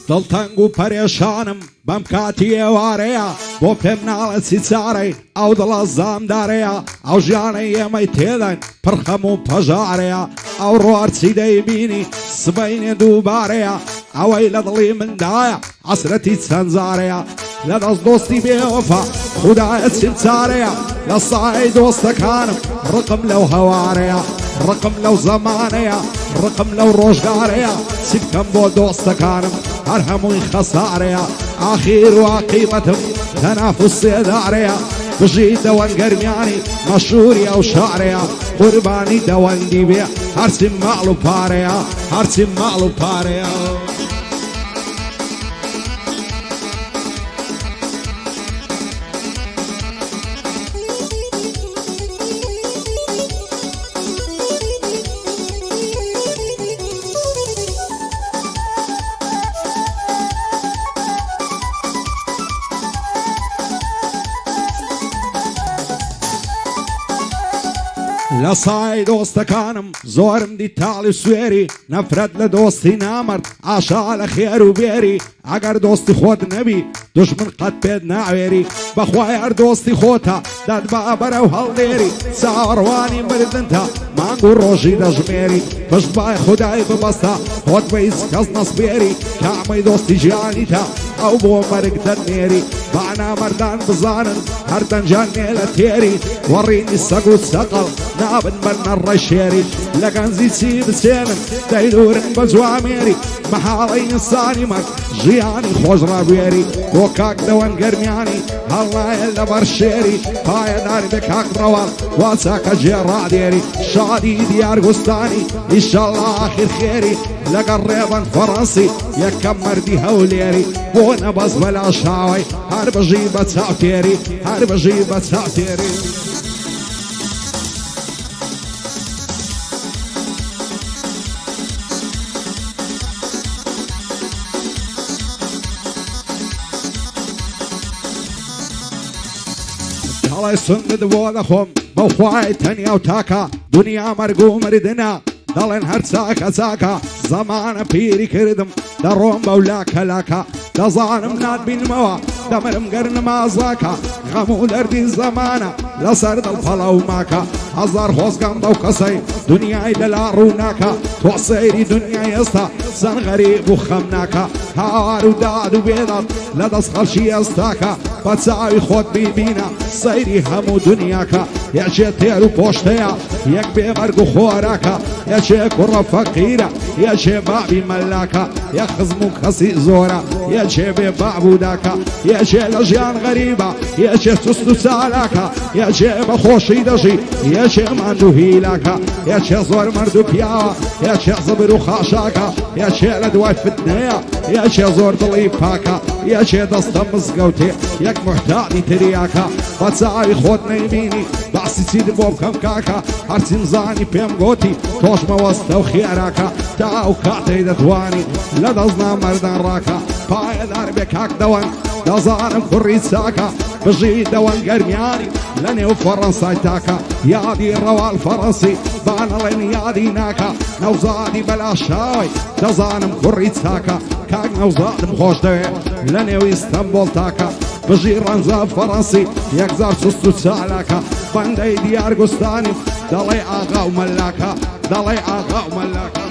دڵتەنگ و پەرێشانم بەم کاتی ئێوارەیە بۆ پێم ناڵەتی چارەی ئەو دڵە زامدارەیە ئەو ژیانەی ئێمەی تێدەن پڕخەم و پەژارەیە ئەو ڕوارچی دەیبینی سبەینێ دووبارەیە ئەوەی لە دڵی مندایە عەسرەتی چەند جارەیە لە دەست دۆستی بێوەفا خودایە چیم چارەیە لە سایەی دۆستەکانم ڕقم لەو هەوارەیە ڕقم لەو زەمانەیە ڕقم لەو ڕۆژگارەیە چی بکەم بۆ دۆستەکانم هەر هەمووی خەسارەیە ئاخیر و عاقیبەتم تەنافوس سێدارەیە بژی دەوەنگەرمیانی مەشهوری ئەو شارەیە قوربانی دەوەندی بێ هەرچی ماڵ و پارەیە هەرچی ماڵ و پارەیە لە سای دۆستەکانم زۆرم دی تاڵی سوێری نەفرەت لە دۆستی نامەرد ئاشا لە خێر و بێری ئەگەر دۆستی خۆت نەبی دوژمن قەت پێت ناوێری بەخوای هەر دۆستی خۆتە دەتبا بەرەو هەڵدێری چاوەڕوانی مردنتە مانگ و ڕۆژی دەژمێری پشت بای خودای ببەستە خۆت بە هیچ کەس نەسپێری کامەی دۆستی ژیانیتە ئەو بۆ مەرگ دەنێری با نامەردان بزانن هەر دەنجان نێ لە تێری وەڕینی سەگ و سەقەڵ نابن بەرنە ڕەشێری لە گەنجی چی بچێنن دەیدورن بە جوامێری مەحاڵەی ئینسانی مەرد ژیانی خۆش ڕابێری بۆ کاک دەوەنگەرمیانی هەڵایە لەبەر شێری پایەداری بێ کاک ڕەوەڵ وا چاکە جێڕادێری شادی دیار گوستانی ئیشەڵڵا ئاخیر خێری لەگەڵ ڕێبەن فەڕەنسی یەکەم مەردی هەولێری بۆ نەبەس بەلا شاوەی هەر بژی بە چاوتێری هەر بژی بە چاوتێری هەڵی سندت بۆ دەخۆم بەو خوای تەنیا و تاکە دنیا مەرگ و مردنە دەڵێن هەر چاکە چاکە زەمانە پیری کردم دەڕۆم بەو لاکە لاکە دەزانم ناتبینمەوە دەمرم گەر نمازاکە غەم و دەردی زەمانە لەسەر دڵپەڵە و ماکە هەزار خۆزگەم بەو کەسەی دنیای لەلا ڕووناکە تۆ سەیری دنیای ئێستا چەند غەریب و خەمناکە هاوار و داد و بێدەڵ لە دەست خەڵکی ئێستاکە بە چاوی خۆت بیبینە سەیری هەموو دنیاکە یەکێ تێر و پۆشتەیە یەک بێمەرگ و خۆراکە یەکێ کوڕە فەقیرە یەکێ بابی مەلاکە یەک خزم و کەسی زۆرە یەکێ بێ بابووداکە یەکێ لە ژیان غەریبە یەکێ سوست و چالاکە یەکێ بە خۆشی دەژی یەکێ ماند و هیلاکە یەکێ زۆر مرد و پیاوە یەکێ زبر و خاشاکە یەکێ لە دوای فتنەیە یەکێ زۆر دڵی پاکە یەکێ دەستە مزگەوتێ یەک محتاجی تریاکە بە چاوی خۆت نەیبینی باسی چیت بۆ بکەم کاکە هەرچی مزانی پێم گۆتی تۆش مەوەستە و خێراکە تا ئەو کاتەی دەتوانی لە دەست نامەردان ڕاکە پایەدار بێ کاک دەوەن دەزانم کوڕی چاکە بژی دەوەنگەرمیانی لە نێو فەڕەنسای تاکە یادی ڕەواڵ فەڕەنسی بانەڵێن یادی ناکە نەوزادی بەلا شاوی دەزانم کوڕی چاکە کاک نەوزادم خۆش دەوێ لە نێو ئیستەنبۆڵ تاکە بژی ڕەنجە فەڕەنسی یەکزار سوست و چالاکە بەندەی دیار گوستانی دەڵێ ئاغا و مەلاکە دەڵێ ئاغا و مەلاکە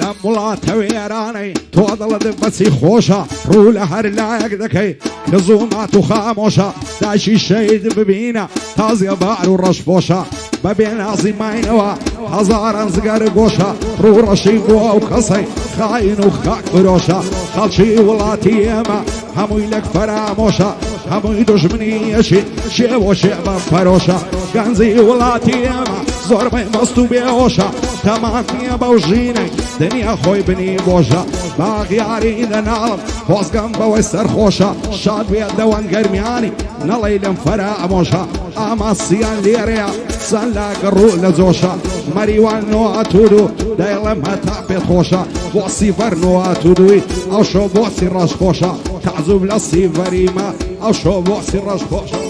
لە وڵاتە وێرانەی تۆ دڵت بەچی خۆشە ڕوو لە هەر لایەک دەکەی کە زوومات و خامۆشە داشی شەید ببینە تازیە بار و ڕەشپۆشە بەبێ نازی ماینەوە هەزاران زگەر گۆشە ڕوو ڕەشی بۆ ئەو کەسەی خاین و خاک فرۆشە خەڵکی وڵاتی ئێمە هەمووی لەک فەرامۆشە هەمووی دوژمنی یەشی شێوە شێوە فەرۆشە گەنجی وڵاتی ئێمە زۆر مەست و بێهۆشە تەمان نییە بەو ژینەی دنیا خۆی بنی بۆژە باغیاری دەناڵم خۆزگەم بەوەی سەرخۆشە شاد بێت دەوەن گەرمیانی نەڵێی لەم فەرە ئەمۆشە ئاماسیان لێرەیە سەن لا گەڕوو لە جۆشە مەریوان نۆئەتود و دەیڵێم هەتا پێت خۆشە بۆ سیڤەر نۆئەتودوی ئەو شۆ بۆسی ڕەشخۆشە تعزوب لە سیڤەریمە ئەو شۆ بۆسی ڕەشخۆشە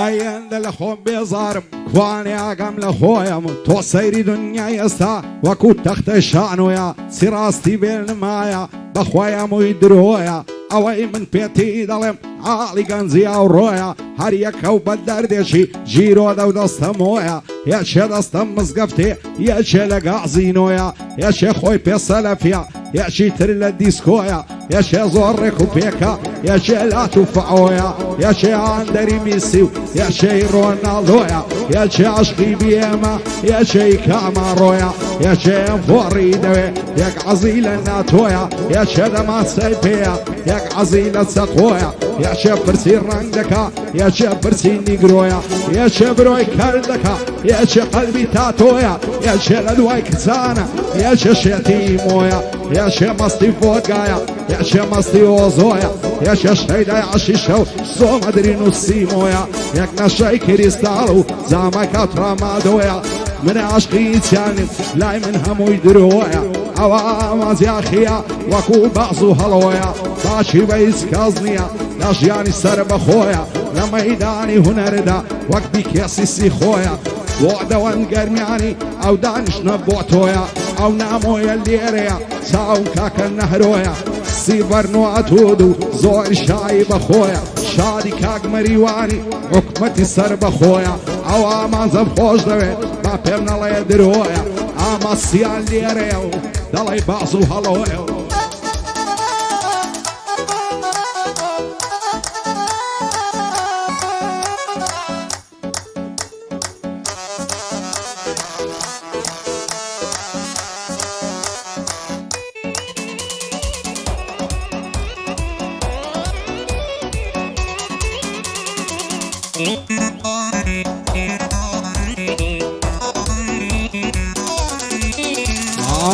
ئایەندە لە خۆم بێزارم کوانێ ئاگەم لە خۆیەم تۆ سەیری دنیای ئێستا وەکو تەختە شانۆیە سیڕاستی بێنمایە بەخوایە مووی درۆیە ئەوەی من پێتی دەڵێم عاڵی گەنجی ئەو ڕۆیە هەر یەکە و بە دەردێکی ژیرۆ دە و دەستەمۆیە یەکێ دەستەم مزگەفتێ یەکێ لە گازینۆیە یەکێ خۆی پێسەلەفیە یەکی تر لە دیسکۆیە یەکێ زۆر ڕێک و پێکە یەکێ لات و فەعۆیە یەکێ ئاندەری میسی و یەکێی ڕۆناڵدۆیە یەکێ عەشقی بێمە یەکێی کاماڕۆیە یەکێ فۆڕی دەوێ یەک عەزی لە ناتۆیە یەکێ دەماسەی پێیە یەک عەزی لە چەقۆیە یەکێ پرسی ڕەنگ دەکا یەکێ پرسی نیگرۆیە یەکێ برۆی کەر دەکا یەکێ قەلبی تاتۆیە یەکێ لە دوای کچانە یەکێ شێتی مۆیە یەکێ مەستی فۆتگایە یەکێ مەستی ئۆزۆیە یەکێ شەیدای عەشیشە و زۆمەدرین و سیمۆیە یەک نەشەی کریستاڵ و زامەکە ترامادۆیە من عەشقی چانم لای من هەمووی درۆیە ئەوە ئامازیاخیە وەکو بەعز و هەڵۆیە باشی بە هیچ کەس نییە لە ژیانی سەر بەخۆیە لە مەیدانی هونەردا وەک بیکێسی سی خۆیە بۆ دەوەن گەرمیانی ئەو دانیشتە بۆ تۆیە ئەو نامۆیە لێرەیە چاو کاکە نەهرۆیە سیڤەر نۆئەتود و زۆر شایی بەخۆیە شادی کاک مەریوانی حکومەتی سەر بەخۆیە ئەو ئامانزەم خۆش دەوێت با پێم نەڵێ درۆیە ئاماسیان لێرەیە و دەڵێ باز و هەڵۆیە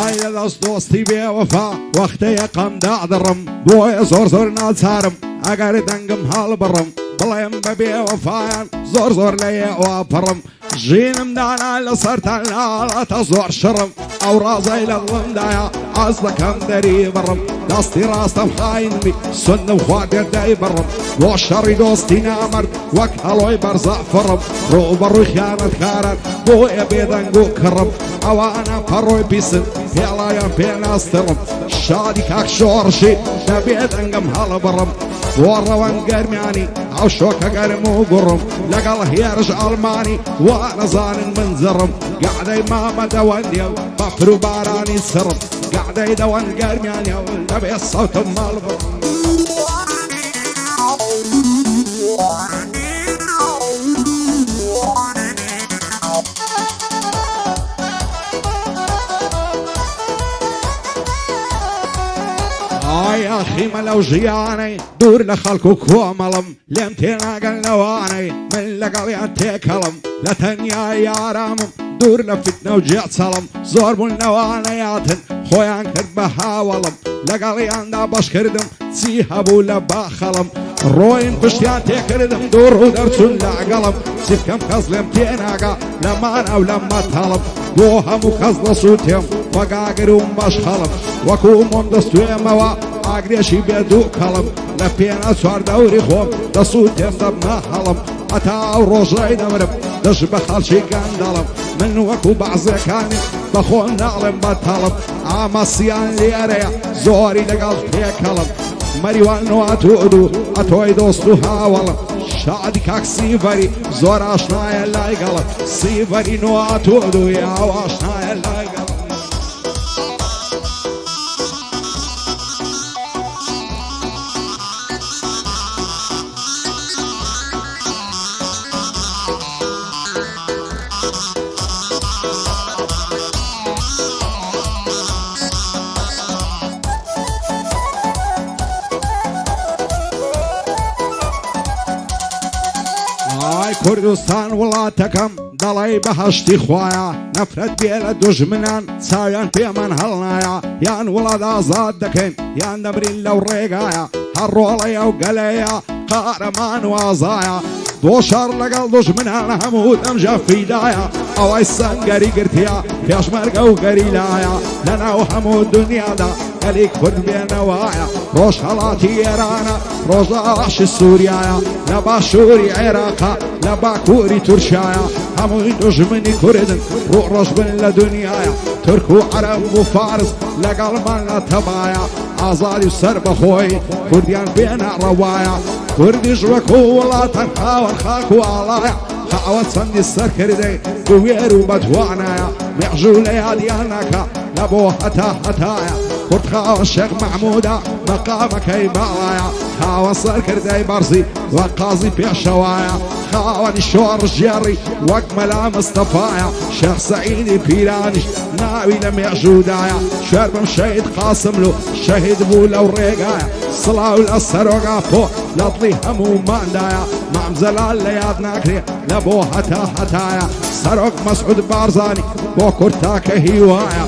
ئای لە دەست دۆستی بێوەفا وەختەیە قەمدا دەڕم بۆیە زۆر زۆر ناچارم ئەگەر دەنگم هەڵبڕم بڵێم بە بێوەفایان زۆر زۆر لە ئێوە پڕم ژینم دانا لەسەرتان لاڵەتە زۆر شڕم ئەو ڕازای لە دڵمدایە ئاز دەکەم دەری بڕم دەستی ڕاستەم خاینمی سندم خوا دێردای بڕم بۆ شەڕی دۆستی نامەرد وەک هەڵۆی بەرزەفڕم ڕووبەڕووی خیانەتکاران بۆیە بێدەنگ و کڕم ئەوانە پەڕۆی پیسن پێڵایان پێناستڕم شادی کاک شۆڕشی دەبێت ئەنگم هەڵبڕم بۆ ڕەوەن گەرمیانی ئەو شۆکە گەرم و گوڕم لەگەڵ هێرش ئەڵمانی وا نەزانن من زڕم گەعدەی مامە دەوەندێ و بەفر و بارانی سڕم گەعدەی دەوەن گەرمیانێ و دەبێت سەوتم مەڵبڕم ئایا خیمە لەو ژیانەی دوور لە خەڵک و کۆمەڵم لێم تێناگەن لەوانەی من لەگەڵیان تێکەڵم لە تەنیا یارامم دوور لە فتنە و جێچەڵم زۆر بوون لەوانەیاتن خۆیان کرد بە هاوڵم لەگەڵیاندا بەشکردم چی هەبوو لە باخەڵم ڕۆین پشتیان تێکردم دوور و دەرچوون لەگەڵم چی بکەم کەس لێم تێناگا لەمان ئەو لە مەتەڵم بۆ هەموو کەس دەسووتێم وەگاگر و مەشخەڵم وەکو مۆم دەستوێمەوە ئاگرێشی بێدوو کەڵم لە پێنە چوار دەوری خۆم دەسووتێم دەبمە هەڵم ئەتا ئەو ڕۆژای دەمرم دەش بە خەڵکی گەندەڵم من وەکو بەعزەکانی بەخۆم ناڵم بەتەڵم ئاماسیان لێرەیە زۆری لەگەڵ پێکەڵم مەریوان نۆئەتود و ئەتۆی دۆست و هاوڵم شادی کاک سیڤەری زۆر ئاشنایە لای گەڵت سیڤەری نواتۆ دووی ئاو ئاشنایە لای گەڵت کوردستان وڵاتەکەم دەڵێ بەهەشتی خوایە نەفرەت بێ لە دوژمنان چاویان پێمان هەڵنایە یان وڵات ئازاد دەکەین یان دەمرین لەو ڕێگایە هەر ڕۆڵەیە و گەلەیە قارەمان وازایە دۆشار لەگەڵ دوژمنانە هەموو ئەمجا فیدایە ئەوەی سەنگەری گرتیە پێشمەرگە و گەریلایە لەناو هەموو دنیادا گەلی کورد بێنەوایە ڕۆژ هەڵاتی ئێرانە ڕۆژاشی سووریایە لە باشووری عێراقا لە باکووری تورکایە هەمووی دوژمنی کوردن ڕوو ڕۆژ بن لە دنیایە تورک و عەرەب و فارس لەگەڵمان لە تەبایە ئازادی سەر بەخۆی کوردیان بێنە ڕەوایە کوردیش وەکو وڵاتەن خاوەن خاک و ئاڵایە خاوە چەندی سەرکردەی دوێر و بەتوانایە مێژوو لە یادیانەکە لە بۆ هەتا هەتایە کورد خاوە شێخ مەحموودە مەقامەکەی باڵایە خاوە سەرکردەی بەرزی وە قازی پێشەوایە خاوەنی شۆڕش جێڕی وەک مەلا مستەفایە شێخ سەعیدی پیرانیش ناوی لە مێژوودایە شێر بم شەهید قاسملو شەهید بوو لەو ڕێگایە سڵاو لە سەرۆگا پۆ لە دڵی هەمووماندایە مامزەلال لە یاد ناکرێ لە بۆ هەتا هەتایە سەرۆک مەسعود بارزانی بۆ کورد تاکە هیوایە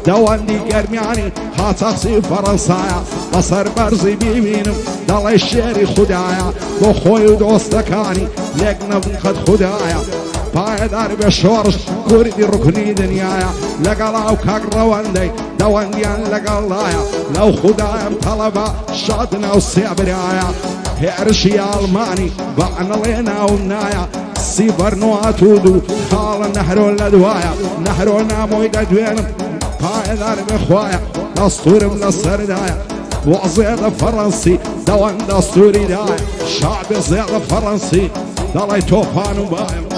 دەوەندی گەرمیانی هاتەخسی فەڕەنسایە بەسەر بەرزی بیبینم دەڵێ شێری خودایە بۆ خۆی و دۆستەکانی لێک نەبن قەت خودایە پایەدار بێ شۆڕش کوردی ڕوکنی دنیایە لەگەڵا و کاک ڕەوەندەی دەوەندیان لەگەڵایە لەو خودایم تەڵەبە شادنە و سێبرایە هێرشی ئاڵمانی بەعنەڵێ ناوم نایە سیڤەر نواتود و خاڵە نەهرۆ لە دوایە نەهرۆ نامۆی دەدوێنم پایدار بخوایا دستورم لسردایا وزيد فرنسي دوان دستوري دایا شعب زيد فرنسي دلي توفان وبايم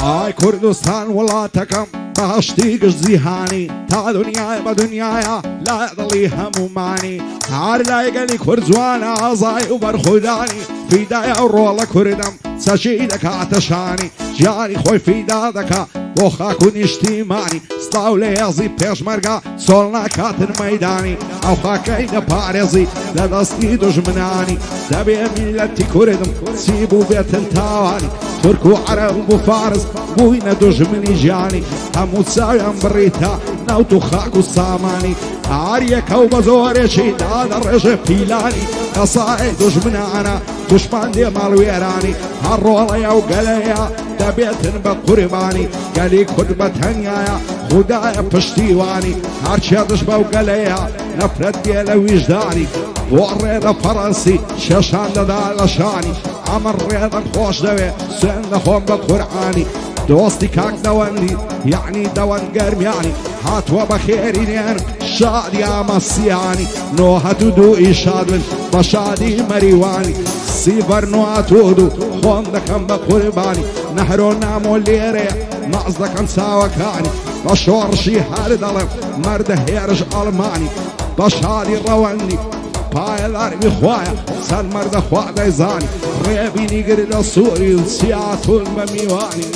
آی کردستان ولاتکم باشتی گشت زیهانی تا دنیای با دنیایا لا دلی همومانی هر لایگلی کرد جوانا آزای و برخودانی فیدای و رولا کردم سشیدک آتشانی جاری خوی فیدا دکا بۆ خاک و نیشتیمانی سڵاو لە هێزی پێشمەرگە سۆڵ ناکاتن مەیدانی ئەو خاکەی دەپارێزی لە دەستی دوژمنانی دەبێ میلەتی کوردم چی بوو بێتن تاوانی تورک و عەرەب و فارس بووینە دوژمنی ژیانی هەموو چاویان بڕیتە نەوت و خاک و سامانی هەر یەکە و بە زۆرێکی دادە ڕێژە پیلانی قەسای دوژمنانە دوشمان دێ ماڵوێرانی هەر ڕۆڵەیە و گەلەیە دەبێتن بە قوربانی گەلی کورد بە تەنیایە خودایە پشتیوانی هەرچێ دش بەو گەلەیە نەفرەت دێ لە ویژدانی بۆ ڕێدە فەڕەنسی شێشان دەدا لە شانی ئەمە ڕێدە خۆش دەوێ سوێن دەخۆم بە قورئانی دۆستی کاک دەوەندی یعنی دەوەند گەرمیانی هاتووە بە خێری نێن شادی ئامەسیانی نۆهەت و دووئی شاد بن بە شادی مەریوانی سیڤەر نواتود و خۆم دەکەم بە قوربانی نەهرۆ نامۆ لێرێ ناز دەکەم چاوەکانی بە شۆڕشی هەر دەڵێم مەردە هێرش ئەڵمانی بە شادی ڕەوەندی پایەلارمی خوایە سەر مەردە خوا دەیزانی ڕێبینی گر لە سووری و سیاتون بە میوانی